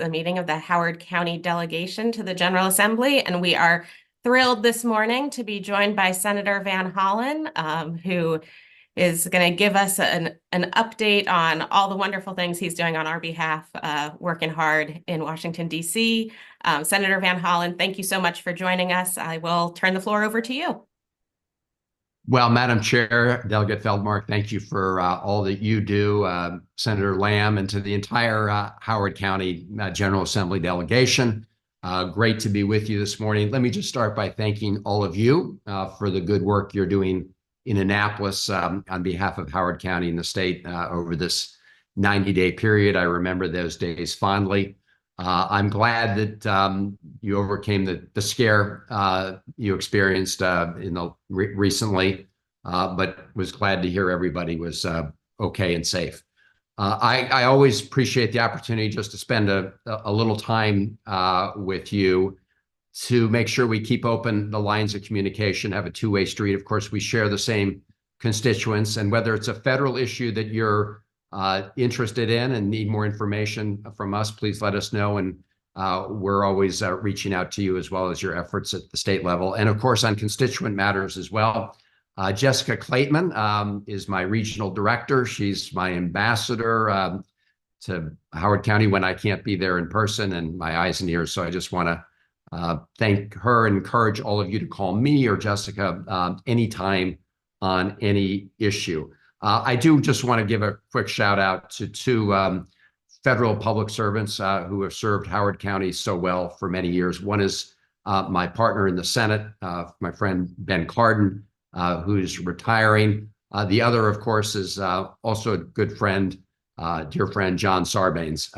A meeting of the Howard County delegation to the General Assembly, and we are thrilled this morning to be joined by Senator Van Hollen, who is going to give us an update on all the wonderful things he's doing on our behalf, working hard in Washington, D.C. Senator Van Hollen, thank you so much for joining us. I will turn the floor over to you. Well, Madam Chair, Delegate Feldmark, thank you for all that you do, Senator Lamb, and to the entire Howard County General Assembly delegation. Great to be with you this morning. Let me just start by thanking all of you for the good work you're doing in Annapolis on behalf of Howard County and the state over this 90-day period. I remember those days fondly. I'm glad that you overcame the scare you experienced recently, but was glad to hear everybody was okay and safe. I always appreciate the opportunity just to spend a little time with you to make sure we keep open the lines of communication, have a two-way street. Of course, we share the same constituents, and whether it's a federal issue that you're interested in and need more information from us, please let us know. And we're always reaching out to you as well as your efforts at the state level. And of course, on constituent matters as well. Jessica Clayton is my regional director. She's my ambassador to Howard County when I can't be there in person, and my eyes and ears. So I just want to thank her and encourage all of you to call me or Jessica anytime on any issue. I do just want to give a quick shout out to two federal public servants who have served Howard County so well for many years. One is my partner in the Senate, my friend Ben Cardin, who's retiring. The other, of course, is also a good friend, dear friend, John Sarbanes,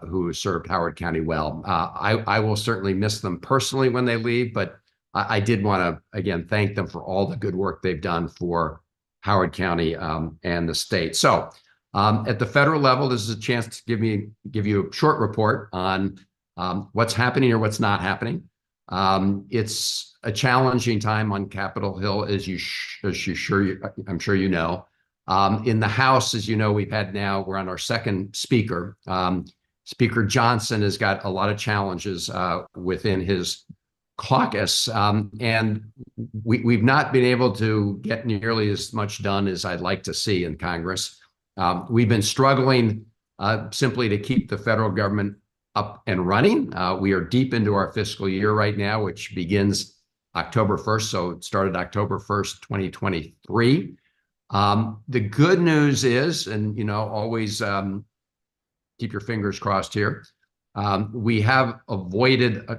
who has served Howard County well. I will certainly miss them personally when they leave, but I did want to, again, thank them for all the good work they've done for Howard County and the state. So at the federal level, this is a chance to give you a short report on what's happening or what's not happening. It's a challenging time on Capitol Hill, I'm sure you know. In the House, as you know, we're on our second speaker. Speaker Johnson has got a lot of challenges within his caucus, and we've not been able to get nearly as much done as I'd like to see in Congress. We've been struggling simply to keep the federal government up and running. We are deep into our fiscal year right now, which begins October 1st. So it started October 1st, 2023. The good news is, and always keep your fingers crossed here, we have avoided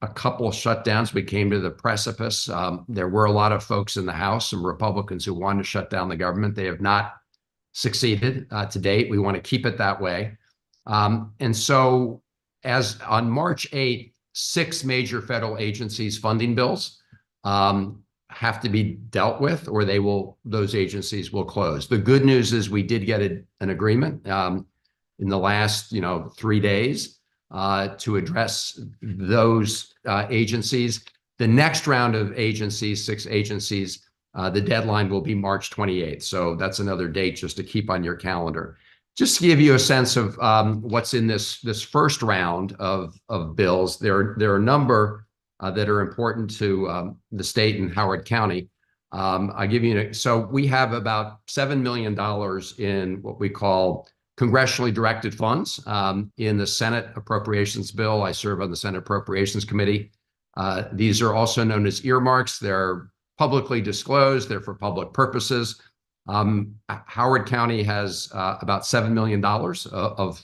a couple of shutdowns. We came to the precipice. There were a lot of folks in the House, some Republicans who wanted to shut down the government. They have not succeeded to date. We want to keep it that way. And so as on March 8th, 6 major federal agencies' funding bills have to be dealt with, or those agencies will close. The good news is we did get an agreement in the last 3 days to address those agencies. The next round of agencies, 6 agencies, the deadline will be March 28th. So that's another date just to keep on your calendar. Just to give you a sense of what's in this first round of bills, there are a number that are important to the state and Howard County. I'll give you so we have about $7 million in what we call congressionally directed funds in the Senate Appropriations Bill. I serve on the Senate Appropriations Committee. These are also known as earmarks. They're publicly disclosed. They're for public purposes. Howard County has about $7 million of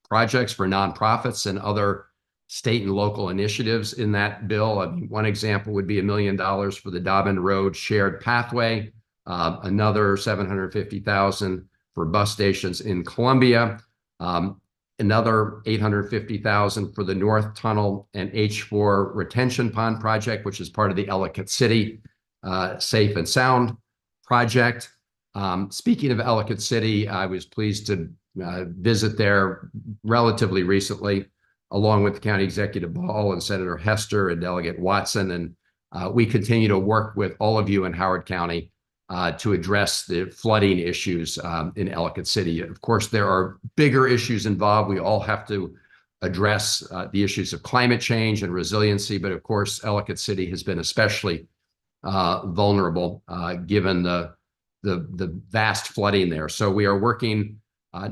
projects for nonprofits and other state and local initiatives in that bill. I mean, one example would be $1 million for the Dobbin Road Shared Pathway, another $750,000 for bus stations in Columbia, another $850,000 for the North Tunnel and H4 Retention Pond project, which is part of the Ellicott City Safe and Sound project. Speaking of Ellicott City, I was pleased to visit there relatively recently, along with County Executive Ball and Senator Hester and Delegate Watson. And we continue to work with all of you in Howard County to address the flooding issues in Ellicott City. Of course, there are bigger issues involved. We all have to address the issues of climate change and resiliency. But of course, Ellicott City has been especially vulnerable given the vast flooding there. So we are working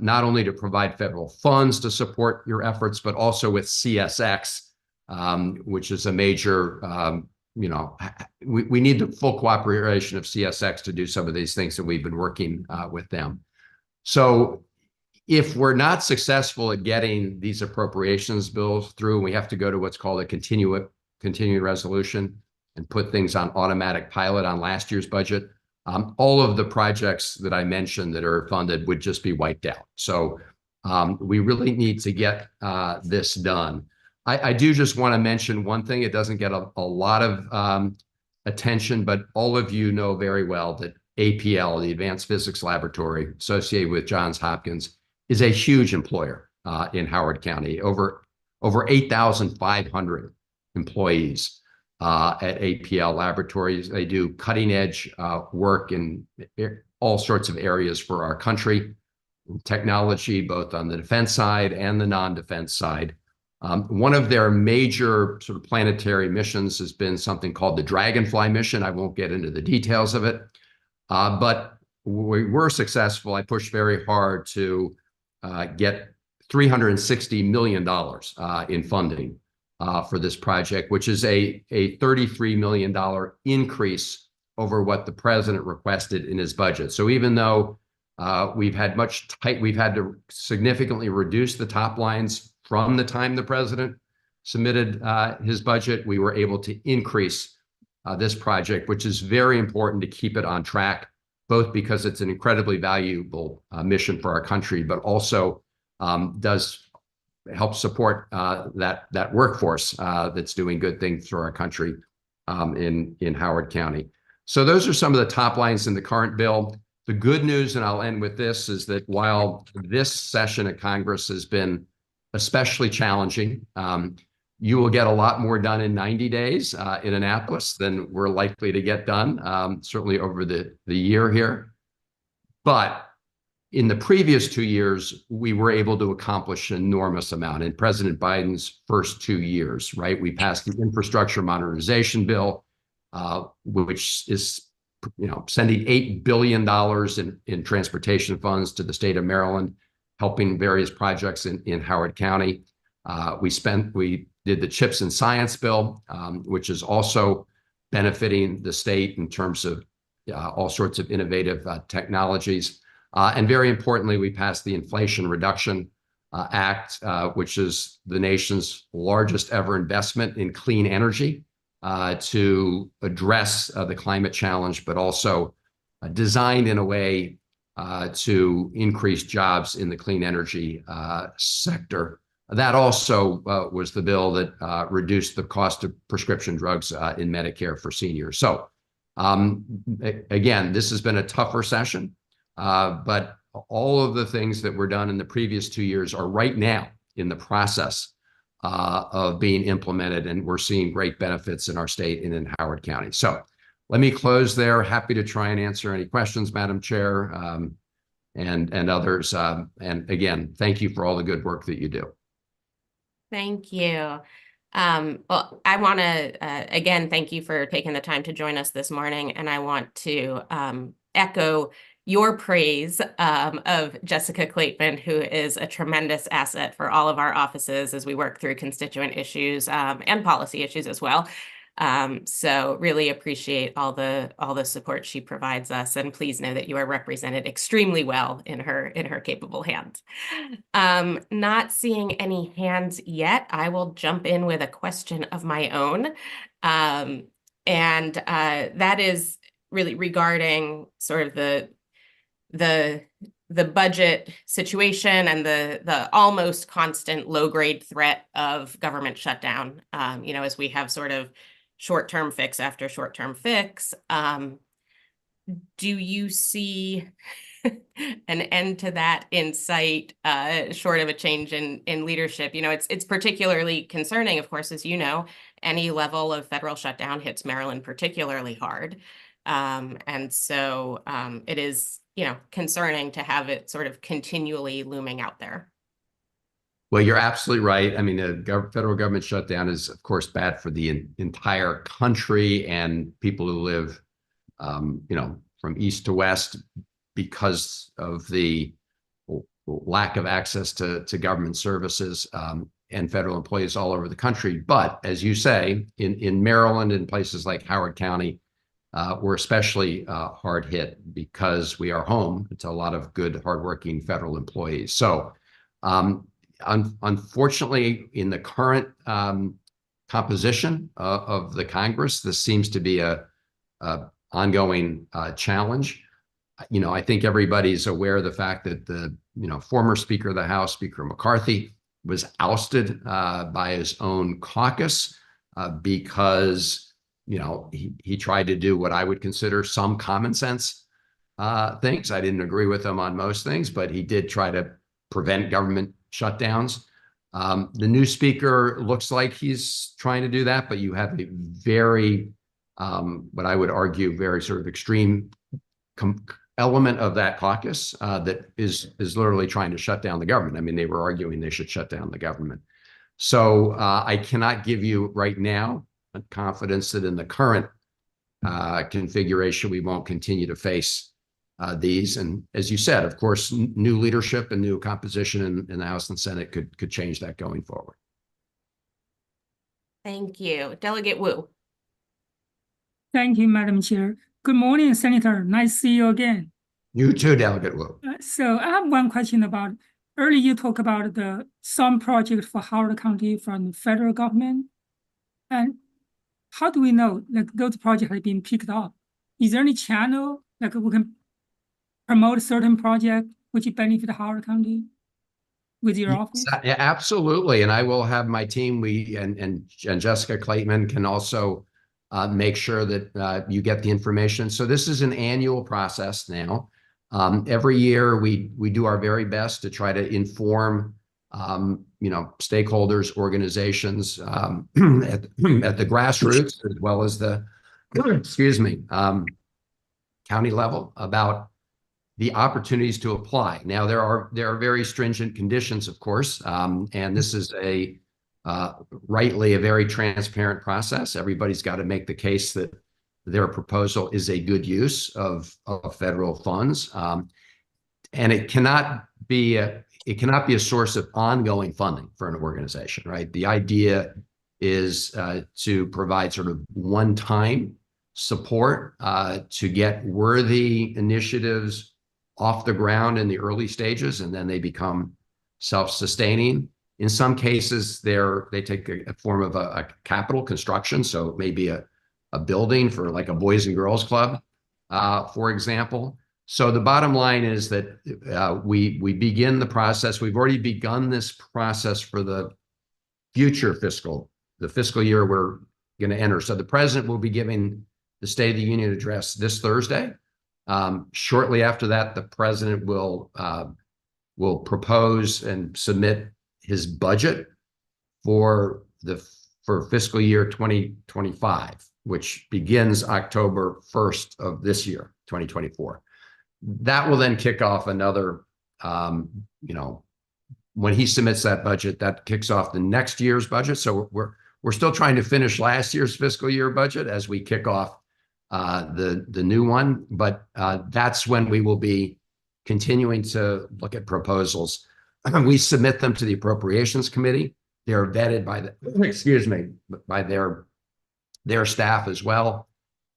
not only to provide federal funds to support your efforts, but also with CSX, which is a major, we need the full cooperation of CSX to do some of these things, and we've been working with them. So if we're not successful at getting these appropriations bills through, we have to go to what's called a continuing resolution and put things on automatic pilot on last year's budget. All of the projects that I mentioned that are funded would just be wiped out. So we really need to get this done. I do just want to mention one thing. It doesn't get a lot of attention, but all of you know very well that APL, the Advanced Physics Laboratory associated with Johns Hopkins, is a huge employer in Howard County. Over 8,500 employees at APL Laboratories. They do cutting edge work in all sorts of areas for our country, technology, both on the defense side and the non-defense side. One of their major sort of planetary missions has been something called the Dragonfly mission. I won't get into the details of it, but we were successful. I pushed very hard to get $360 million in funding for this project, which is a $33 million increase over what the president requested in his budget. So even though we've had to significantly reduce the top lines from the time the president submitted his budget, we were able to increase this project, which is very important to keep it on track, both because it's an incredibly valuable mission for our country, but also does help support that workforce that's doing good things for our country in Howard County. So those are some of the top lines in the current bill. The good news, and I'll end with this, is that while this session of Congress has been especially challenging, you will get a lot more done in 90 days in Annapolis than we're likely to get done, certainly over the year here. But in the previous 2 years, we were able to accomplish an enormous amount in President Biden's first 2 years, right? We passed the infrastructure modernization bill, which is sending $8 billion in transportation funds to the state of Maryland, helping various projects in Howard County. We did the CHIPS and Science bill, which is also benefiting the state in terms of all sorts of innovative technologies. And very importantly, we passed the Inflation Reduction Act, which is the nation's largest ever investment in clean energy to address the climate challenge, but also designed in a way to increase jobs in the clean energy sector. That also was the bill that reduced the cost of prescription drugs in Medicare for seniors. So again, this has been a tougher session. But all of the things that were done in the previous 2 years are right now in the process of being implemented, and we're seeing great benefits in our state and in Howard County. So let me close there. Happy to try and answer any questions, Madam Chair, and others. And again, thank you for all the good work that you do. Thank you. Well, I want to, again, thank you for taking the time to join us this morning. And I want to echo your praise of Jessica Clateman, who is a tremendous asset for all of our offices as we work through constituent issues and policy issues as well. So really appreciate all the support she provides us, and please know that you are represented extremely well in her capable hands. Not seeing any hands yet, I will jump in with a question of my own, and that is really regarding sort of the budget situation and the almost constant low-grade threat of government shutdown. As we have sort of short-term fix after short-term fix, do you see an end to that in sight, short of a change in leadership? It's particularly concerning, of course, as you know, any level of federal shutdown hits Maryland particularly hard. And so it is, concerning to have it sort of continually looming out there. Well, you're absolutely right. I mean, the federal government shutdown is, of course, bad for the entire country and people who live, from east to west because of the lack of access to government services and federal employees all over the country. But as you say, in Maryland and places like Howard County, we're especially hard hit because we are home to a lot of good, hardworking federal employees. So, unfortunately, in the current composition of the Congress, this seems to be a ongoing challenge. I think everybody's aware of the fact that the former Speaker of the House, Speaker McCarthy, was ousted by his own caucus because he tried to do what I would consider some common sense things. I didn't agree with him on most things, but he did try to prevent government shutdowns. The new speaker looks like he's trying to do that, but you have a very, what I would argue, very sort of extreme element of that caucus that is literally trying to shut down the government. I mean, they were arguing they should shut down the government. So I cannot give you right now confidence that in the current configuration, we won't continue to face these. And as you said, of course, new leadership and new composition in the House and Senate could change that going forward. Thank you. Delegate Wu. Thank you, Madam Chair. Good morning, Senator. Nice to see you again. You too, Delegate Wu. So I have one question about, earlier you talked about some project for Howard County from the federal government. And how do we know like those projects have been picked up? Is there any channel like we can promote a certain project which benefit Howard County with your office? Yeah, absolutely. And I will have my team, and Jessica Clayton can also make sure that you get the information. So this is an annual process now. Every year we do our very best to try to inform stakeholders, organizations at the grassroots as well as the county level about the opportunities to apply. Now there are very stringent conditions, of course, and this is rightly a very transparent process. Everybody's got to make the case that their proposal is a good use of federal funds, and it cannot be a source of ongoing funding for an organization, right? The idea is to provide sort of one-time support to get worthy initiatives off the ground in the early stages, and then they become self-sustaining. In some cases, they take a form of a capital construction, so it may be a building for like a Boys and Girls Club, for example. So the bottom line is that we begin the process. We've already begun this process for the fiscal year we're going to enter. So the president will be giving the State of the Union address this Thursday. Shortly after that, the president will propose and submit his budget for fiscal year 2025, which begins October 1st of this year, 2024. That will then kick off another, when he submits that budget, that kicks off the next year's budget. So we're still trying to finish last year's fiscal year budget as we kick off the new one, but that's when we will be continuing to look at proposals. We submit them to the Appropriations Committee. They're vetted by their staff as well,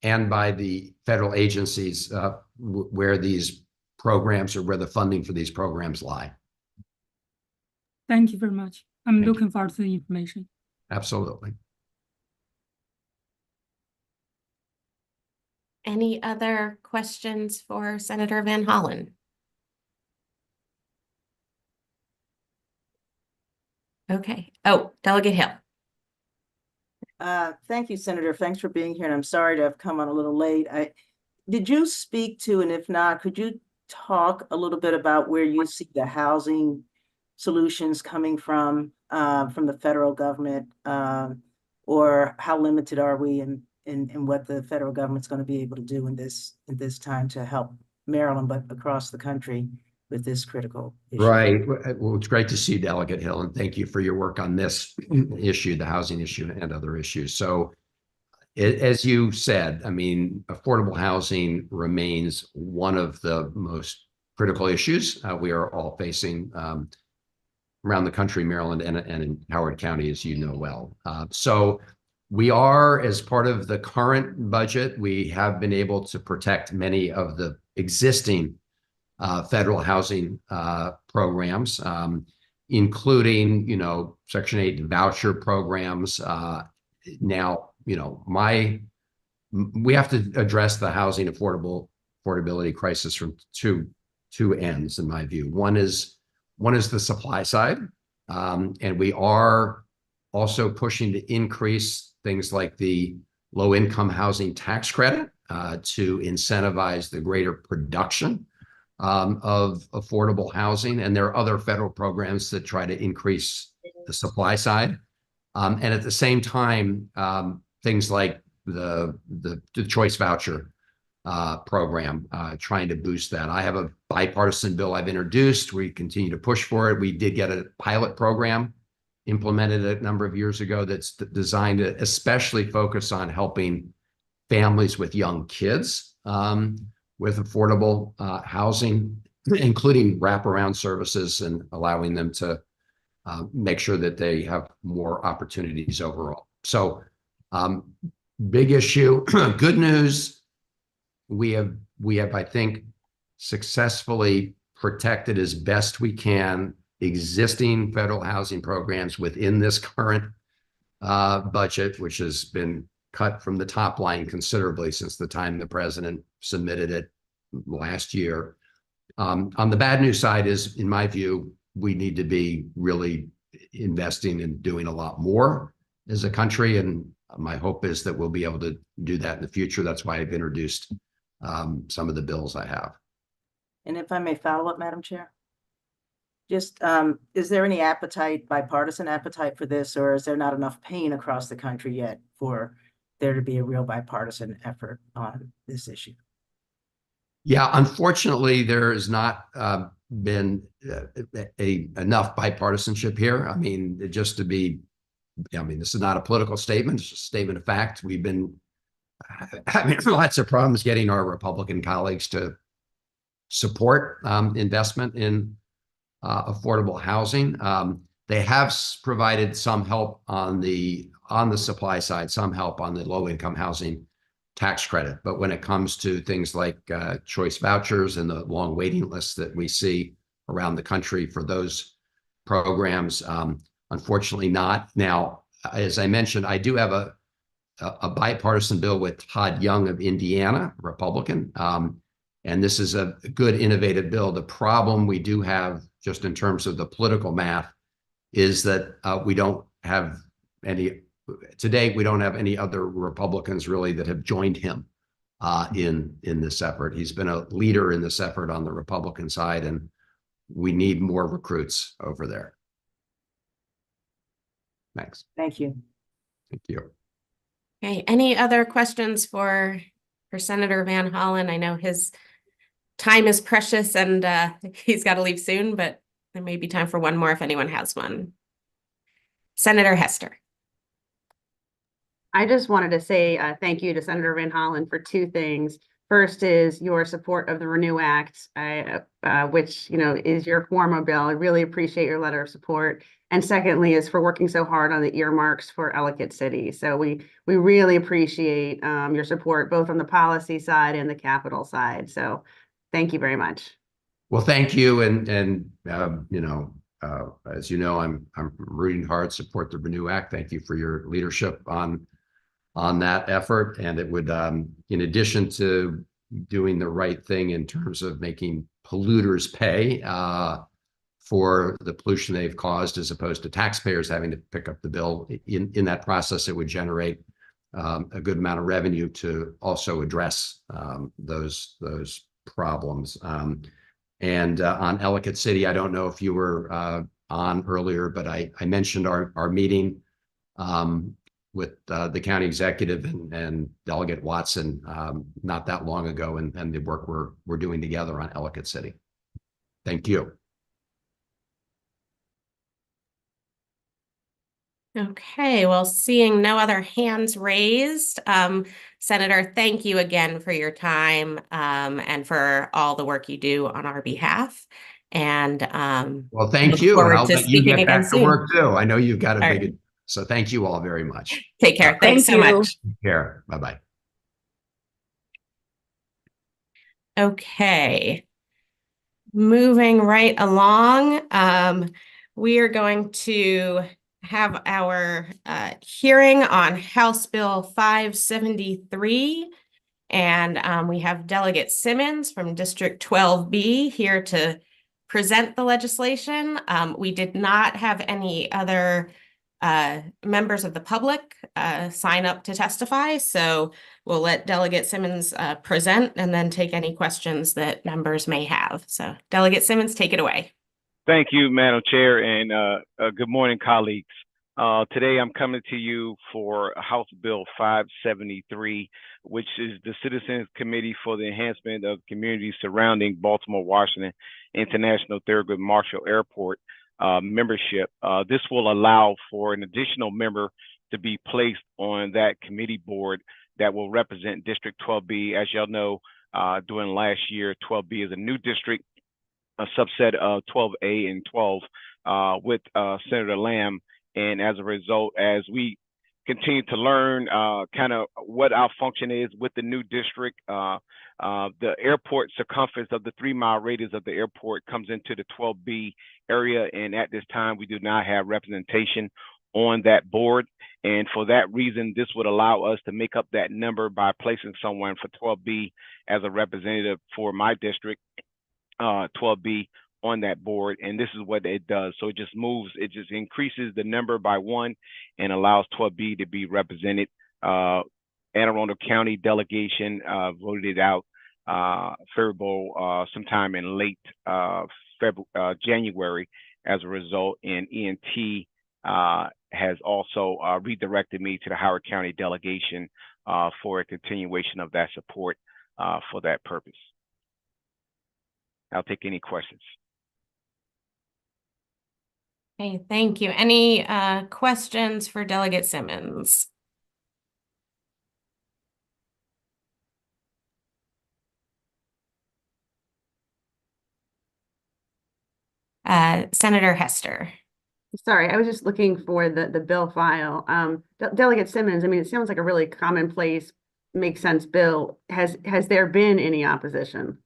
and by the federal agencies where these programs or where the funding for these programs lie. Thank you very much. I'm looking forward to the information. Absolutely. Any other questions for Senator Van Hollen? Okay. Oh, Delegate Hill. Thank you, Senator. Thanks for being here. And I'm sorry to have come on a little late. Did you speak to, and if not, could you talk a little bit about where you see the housing solutions coming from the federal government, or how limited are we in what the federal government's going to be able to do in this time to help Maryland, but across the country? with this critical issue. Right. Well, it's great to see Delegate Hill, and thank you for your work on this issue, the housing issue and other issues. So as you said, I mean, affordable housing remains one of the most critical issues we are all facing around the country, Maryland and in Howard County, as you know well. So we are, as part of the current budget, we have been able to protect many of the existing federal housing programs, including, Section 8 voucher programs. Now, we have to address the housing affordability crisis from two ends, in my view. One is the supply side, and we are also pushing to increase things like the low-income housing tax credit to incentivize the greater production of affordable housing. And there are other federal programs that try to increase the supply side. And at the same time, things like the choice voucher program, trying to boost that. I have a bipartisan bill I've introduced. We continue to push for it. We did get a pilot program implemented a number of years ago that's designed to especially focus on helping families with young kids with affordable housing, including wraparound services and allowing them to make sure that they have more opportunities overall. So big issue. Good news. We have, I think, successfully protected as best we can existing federal housing programs within this current budget, which has been cut from the top line considerably since the time the president submitted it last year. On the bad news side is, in my view, we need to be really investing and doing a lot more as a country. And my hope is that we'll be able to do that in the future. That's why I've introduced some of the bills I have. And if I may follow up, Madam Chair, just is there any bipartisan appetite for this, or is there not enough pain across the country yet for there to be a real bipartisan effort on this issue? Yeah, unfortunately, there has not been enough bipartisanship here. I mean, this is not a political statement. It's just a statement of fact. We've been having lots of problems getting our Republican colleagues to support investment in affordable housing. They have provided some help on the supply side, some help on the low-income housing tax credit. But when it comes to things like choice vouchers and the long waiting lists that we see around the country for those programs, unfortunately not. Now, as I mentioned, I do have a bipartisan bill with Todd Young of Indiana, Republican. And this is a good, innovative bill. The problem we do have, just in terms of the political math, is that we don't have any, today, we don't have any other Republicans really that have joined him in this effort. He's been a leader in this effort on the Republican side, and we need more recruits over there. Thanks. Thank you. Thank you. Okay, any other questions for Senator Van Hollen? I know his time is precious and he's got to leave soon, but there may be time for one more if anyone has one. Senator Hester. I just wanted to say thank you to Senator Van Hollen for two things. First is your support of the RENEW Act, which is your former bill. I really appreciate your letter of support. And secondly is for working so hard on the earmarks for Ellicott City. So we really appreciate your support both on the policy side and the capital side. So thank you very much. Well, thank you, and as you know, I'm rooting hard, support the RENEW Act. Thank you for your leadership on that effort. And it would, in addition to doing the right thing in terms of making polluters pay for the pollution they've caused, as opposed to taxpayers having to pick up the bill, in that process, it would generate a good amount of revenue to also address those problems. And on Ellicott City, I don't know if you were on earlier, but I mentioned our meeting with the county executive and Delegate Watson not that long ago, and the work we're doing together on Ellicott City. Thank you. Okay, well, seeing no other hands raised, Senator, thank you again for your time, and for all the work you do on our behalf. And, Well, I thank look you, and forward I'll to let you speaking get again back to soon. work too. I know you've got a All big, right. so thank you all very much. Take care. Thanks so Thank you. much. Take care. Bye-bye. Okay. Moving right along, we are going to have our hearing on House Bill 573. And we have Delegate Simmons from District 12B here to present the legislation. We did not have any other members of the public sign up to testify, so we'll let Delegate Simmons present and then take any questions that members may have. So Delegate Simmons, take it away. Thank you, Madam Chair, and good morning, colleagues. Today I'm coming to you for House Bill 573, which is the Citizens Committee for the Enhancement of Communities Surrounding Baltimore Washington International Thurgood Marshall Airport membership. This will allow for an additional member to be placed on that committee board that will represent District 12B. As y'all know, during last year, 12B is a new district, a subset of 12A and 12 with Senator Lamb. And as a result, as we continue to learn kind of what our function is with the new district, the airport circumference of the 3-mile radius of the airport comes into the 12B area. And at this time, we do not have representation on that board. And for that reason, this would allow us to make up that number by placing someone for 12B as a representative for my district, 12B, on that board. And this is what it does. So it just increases the number by 1 and allows 12B to be represented. Anne Arundel County delegation voted it out favorable sometime in late January as a result. And ENT has also redirected me to the Howard County delegation for a continuation of that support for that purpose. I'll take any questions. Okay, thank you. Any questions for Delegate Simmons? Senator Hester. Sorry, I was just looking for the bill file. Delegate Simmons, I mean, it sounds like a really commonplace, makes sense bill. Has there been any opposition?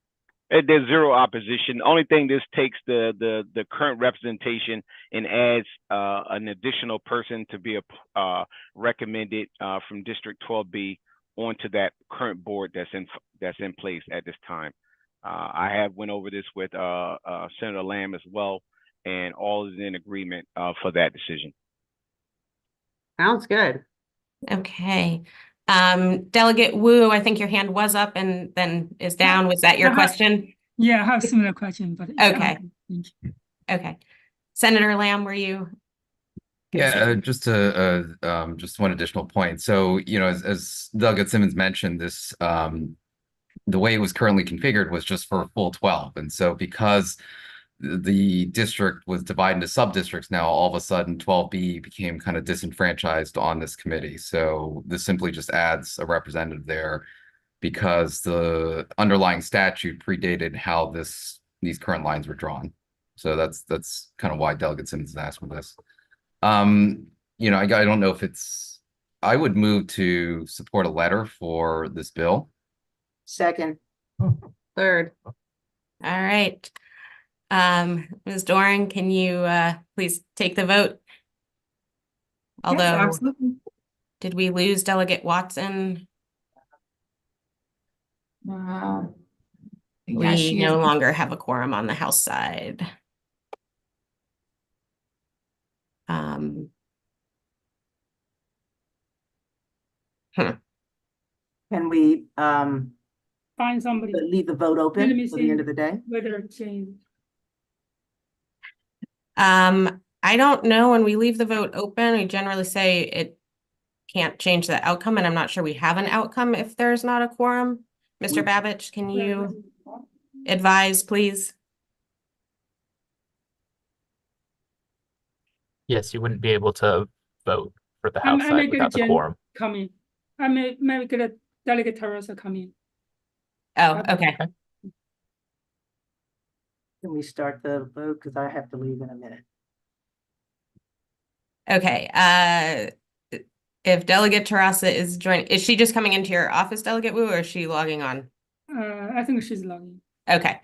There's zero opposition. The only thing, this takes the current representation and adds an additional person to be recommended from District 12B onto that current board that's in place at this time. I have went over this with Senator Lamb as well, and all is in agreement for that decision. Sounds good. Okay. Delegate Wu, I think your hand was up and then is down. Was that your question? Yeah, I have a similar question, but it's Okay. thank you. Okay. Senator Lamb, were you? Yeah, just one additional point. So, you know, as Delegate Simmons mentioned, this the way it was currently configured was just for a full 12. And so because the district was divided into sub-districts, now all of a sudden 12B became kind of disenfranchised on this committee. So this simply just adds a representative there because the underlying statute predated how these current lines were drawn. So that's kind of why Delegate Simmons is asking this. You know, I don't know if I would move to support a letter for this bill. Second. Third. All right. Ms. Doran, can you please take the vote? Although, Yes, absolutely. did we lose Delegate Watson? Yeah, We she no is. longer have a quorum on the House side. Can we Find somebody leave the vote Let open me for the end see. of the day? whether to change. I don't know, when we leave the vote open, we generally say it can't change the outcome, and I'm not sure we have an outcome if there's not a quorum. Mr. Babich, can you advise, please? Yes, you wouldn't be able to vote for the I House may side get a without the Jen quorum. come in. I may get a Delegate Teresa come in. Oh, okay. Can we start the vote? Because I have to leave in a minute. Okay, if Delegate Teresa is joining, is she just coming into your office, Delegate Wu, or is she logging on? I think she's logging. Okay.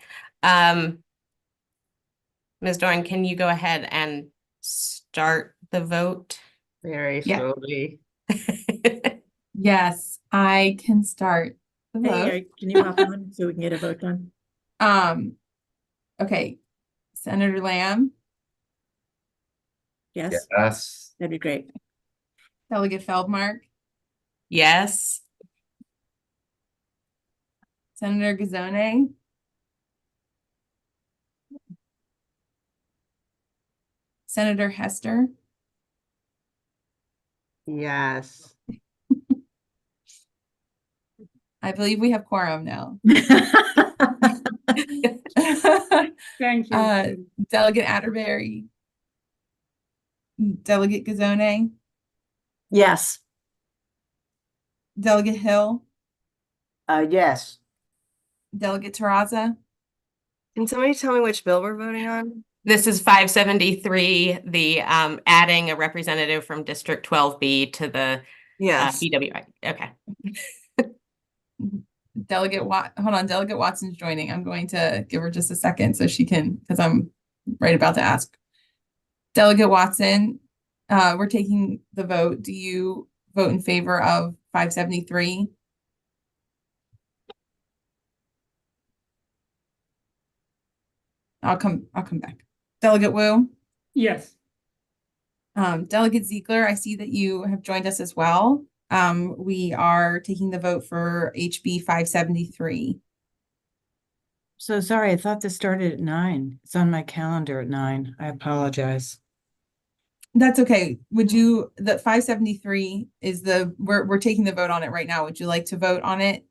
Ms. Dorn, can you go ahead and start the vote? Very Yeah. slowly. Yes, I can start the vote. Hey, can you hop on so we can get a vote done? Okay, Senator Lamb, Yes, Yes. that'd be great. Delegate Feldmark, Yes. Senator Gazone, Senator Hester, Yes. I believe we have quorum now. Thank you. Uh, Delegate Atterbury, Delegate Gazone, Yes, Delegate Hill, Yes. Delegate Terraza, Can somebody tell me which bill we're voting on? This is 573, the adding a representative from District 12B to the Yes. BWI. Okay. Delegate hold on, Delegate Watson's joining. I'm going to give her just a second so she can, because I'm right about to ask. Delegate Watson, we're taking the vote. Do you vote in favor of 573? I'll come back. Delegate Wu, Yes. Delegate Ziegler, I see that you have joined us as well. We are taking the vote for HB 573. so sorry, I thought this started at 9. It's on my calendar at 9. I apologize. That's okay. Would you, the 573 is we're taking the vote on it right now. Would you like to vote on it?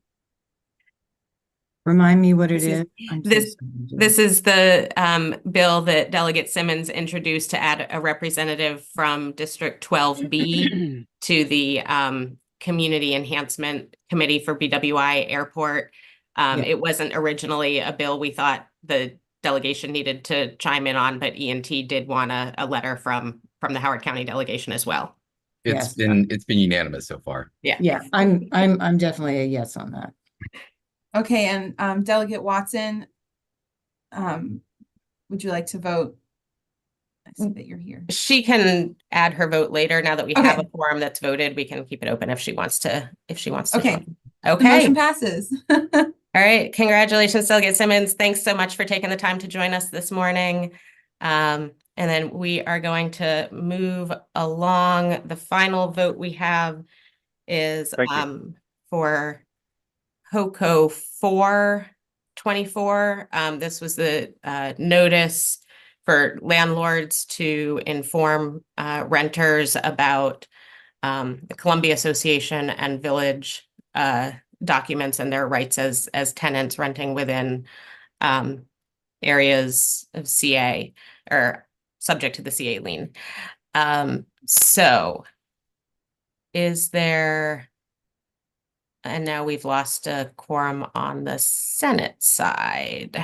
Remind me what it This is- is. I'm so this- sorry. This is the bill that Delegate Simmons introduced to add a representative from District 12B to the Community Enhancement Committee for BWI Airport. Yeah. It wasn't originally a bill we thought the delegation needed to chime in on, but ENT did want a letter from the Howard County delegation as well. Yes. It's been unanimous so far. Yeah, I'm definitely a yes on that. Okay, and Delegate Watson, would you like to vote? I see that you're here. She can add her vote later. Now that we have a Okay. quorum that's voted, we can keep it open if she wants to. Okay. join. The Okay. motion passes. All right. Congratulations, Delegate Simmons. Thanks so much for taking the time to join us this morning. And then we are going to move along. The final vote we have is Thank you. for HOCO 424. This was the notice for landlords to inform renters about the Columbia Association and Village documents and their rights as tenants renting within areas of CA or subject to the CA lien. So is there, and now we've lost a quorum on the Senate side.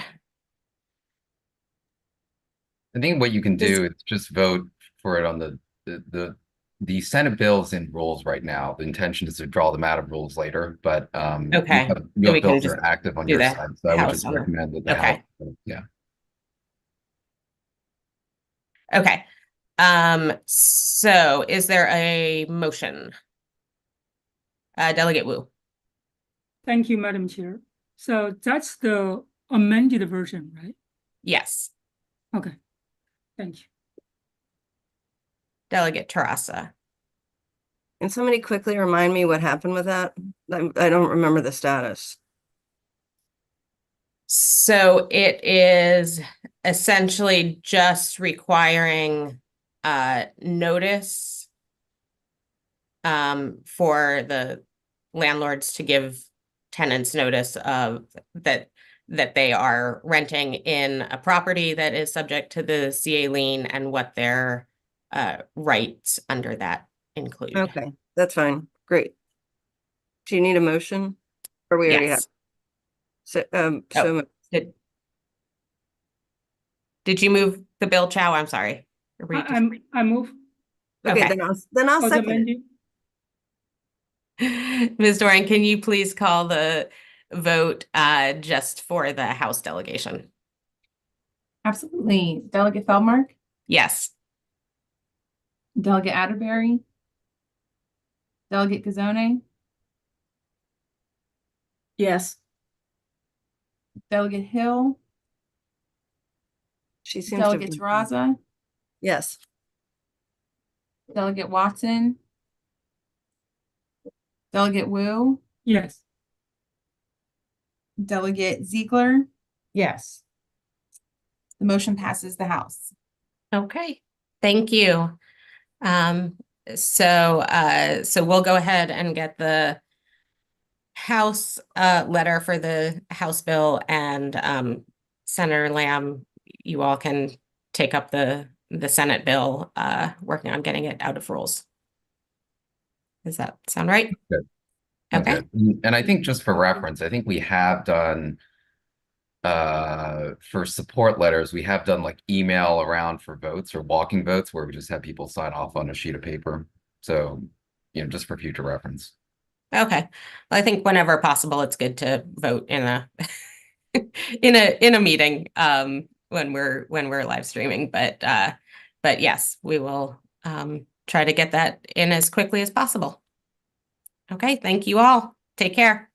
I think what you can do is just vote for it on the Senate bills in rules right now. The intention is to draw them out of rules later, but Okay. you So we have can bills that just are active on do your the side. So I would House just on the- recommend that the Okay. House, yeah. Okay. So is there a motion? Delegate Wu. Thank you, Madam Chair. So that's the amended version, right? Yes. Okay. Thank you. Delegate Terasa. Can somebody quickly remind me what happened with that? I don't remember the status. So it is essentially just requiring notice for the landlords to give tenants notice of that they are renting in a property that is subject to the CA lien and what their rights under that include. Okay, that's fine. Great. Do you need a motion? Or we already have? Yes. So, Oh. so Did you move the bill, Chow? I'm sorry. Or were you just- I move. okay, Okay. then I'll for the second it. menu. Ms. Doran, can you please call the vote just for the House delegation? Absolutely. Delegate Feldmark, Yes. Delegate Atterbury, Delegate Gazone, Yes. Delegate Hill, She seems to. Delegate Terraza, Yes. Delegate Watson, Delegate Wu, Yes. Delegate Ziegler. Yes. The motion passes the House. Okay, thank you. So we'll go ahead and get the House letter for the House bill, and Senator Lamb, you all can take up the Senate bill, working on getting it out of rules. Does that sound right? Good. Sounds Okay. good. And I think just for reference, I think we have done for support letters, we have done like email around for votes or walking votes where we just have people sign off on a sheet of paper. So, just for future reference. Okay. Well, I think whenever possible, it's good to vote in a in a meeting when we're live streaming. But yes, we will try to get that in as quickly as possible. Okay, thank you all. Take care.